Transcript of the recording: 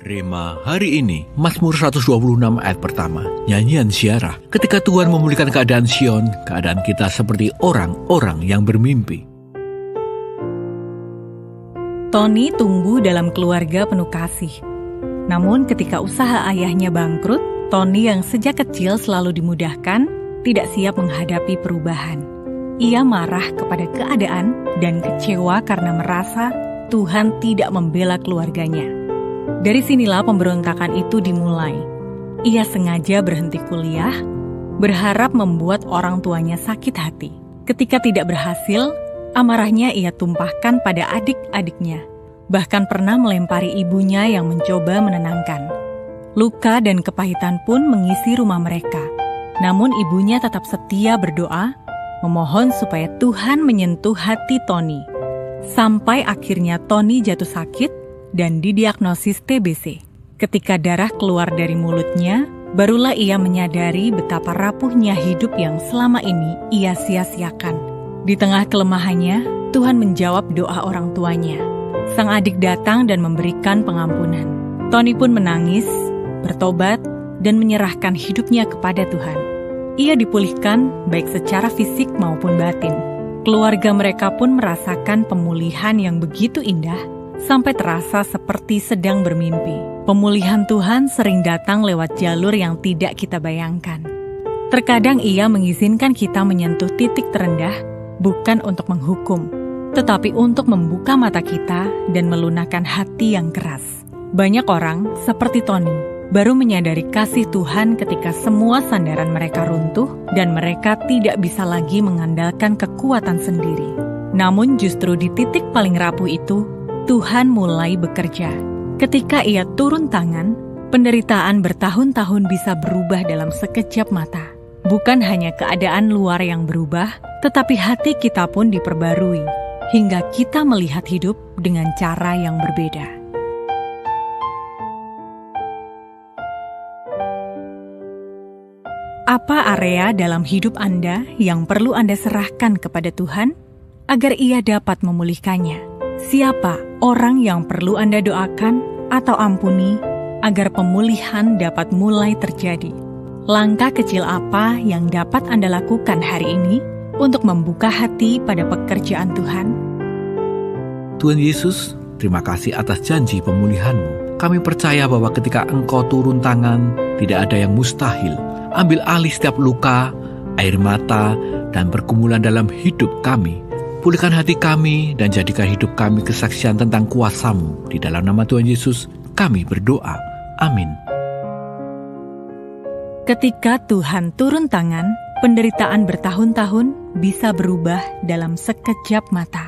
Rema hari ini, Mazmur 126 ayat pertama, nyanyian ziarah. Ketika Tuhan memulihkan keadaan Sion, keadaan kita seperti orang-orang yang bermimpi. Tony tumbuh dalam keluarga penuh kasih. Namun ketika usaha ayahnya bangkrut, Tony yang sejak kecil selalu dimudahkan, tidak siap menghadapi perubahan. Ia marah kepada keadaan dan kecewa karena merasa Tuhan tidak membela keluarganya. Dari sinilah pemberontakan itu dimulai. Ia sengaja berhenti kuliah, berharap membuat orang tuanya sakit hati. Ketika tidak berhasil, amarahnya ia tumpahkan pada adik-adiknya. Bahkan pernah melempari ibunya yang mencoba menenangkan. Luka dan kepahitan pun mengisi rumah mereka. Namun ibunya tetap setia berdoa, memohon supaya Tuhan menyentuh hati Tony. Sampai akhirnya Tony jatuh sakit dan didiagnosis TBC. Ketika darah keluar dari mulutnya, barulah ia menyadari betapa rapuhnya hidup yang selama ini ia sia-siakan. Di tengah kelemahannya, Tuhan menjawab doa orang tuanya. Sang adik datang dan memberikan pengampunan. Tony pun menangis, bertobat, dan menyerahkan hidupnya kepada Tuhan. Ia dipulihkan baik secara fisik maupun batin. Keluarga mereka pun merasakan pemulihan yang begitu indah, sampai terasa seperti sedang bermimpi. Pemulihan Tuhan sering datang lewat jalur yang tidak kita bayangkan. Terkadang ia mengizinkan kita menyentuh titik terendah, bukan untuk menghukum, tetapi untuk membuka mata kita dan melunakkan hati yang keras. Banyak orang, seperti Tony, baru menyadari kasih Tuhan ketika semua sandaran mereka runtuh dan mereka tidak bisa lagi mengandalkan kekuatan sendiri. Namun justru di titik paling rapuh itu, Tuhan mulai bekerja. Ketika ia turun tangan, penderitaan bertahun-tahun bisa berubah dalam sekejap mata. Bukan hanya keadaan luar yang berubah, tetapi hati kita pun diperbarui, hingga kita melihat hidup dengan cara yang berbeda. Apa area dalam hidup Anda yang perlu Anda serahkan kepada Tuhan agar Ia dapat memulihkannya? Siapa orang yang perlu Anda doakan atau ampuni agar pemulihan dapat mulai terjadi? Langkah kecil apa yang dapat Anda lakukan hari ini untuk membuka hati pada pekerjaan Tuhan? Tuhan Yesus, terima kasih atas janji pemulihan-Mu. Kami percaya bahwa ketika Engkau turun tangan, tidak ada yang mustahil. Ambil alih setiap luka, air mata, dan pergumulan dalam hidup kami. Pulihkan hati kami dan jadikan hidup kami kesaksian tentang kuasa-Mu. Di dalam nama Tuhan Yesus, kami berdoa. Amin. Ketika Tuhan turun tangan, penderitaan bertahun-tahun bisa berubah dalam sekejap mata.